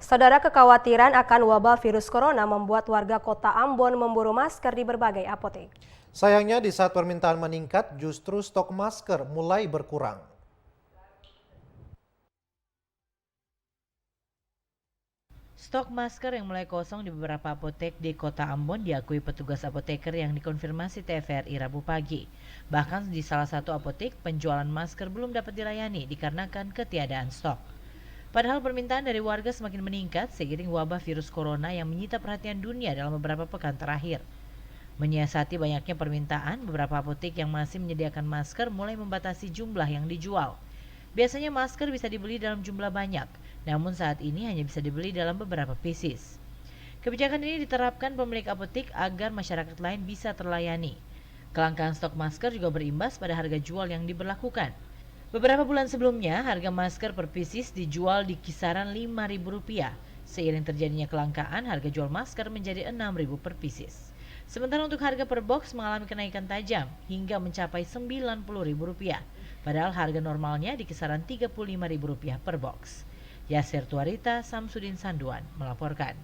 Saudara, kekhawatiran akan wabah virus corona membuat warga kota Ambon memburu masker di berbagai apotek. Sayangnya di saat permintaan meningkat, justru stok masker mulai berkurang. Stok masker yang mulai kosong di beberapa apotek di kota Ambon diakui petugas apoteker yang dikonfirmasi TVRI Rabu pagi. Bahkan di salah satu apotek, penjualan masker belum dapat dilayani dikarenakan ketiadaan stok. Padahal permintaan dari warga semakin meningkat seiring wabah virus corona yang menyita perhatian dunia dalam beberapa pekan terakhir. Menyiasati banyaknya permintaan, beberapa apotek yang masih menyediakan masker mulai membatasi jumlah yang dijual. Biasanya masker bisa dibeli dalam jumlah banyak, namun saat ini hanya bisa dibeli dalam beberapa pieces. Kebijakan ini diterapkan pemilik apotek agar masyarakat lain bisa terlayani. Kelangkaan stok masker juga berimbas pada harga jual yang diberlakukan. Beberapa bulan sebelumnya, harga masker per pieces dijual di kisaran Rp5.000. Seiring terjadinya kelangkaan, harga jual masker menjadi Rp6.000 per pieces. Sementara untuk harga per box mengalami kenaikan tajam hingga mencapai Rp90.000. Padahal harga normalnya di kisaran Rp35.000 per box. Yasir Tuarita, Samsudin Sanduan melaporkan.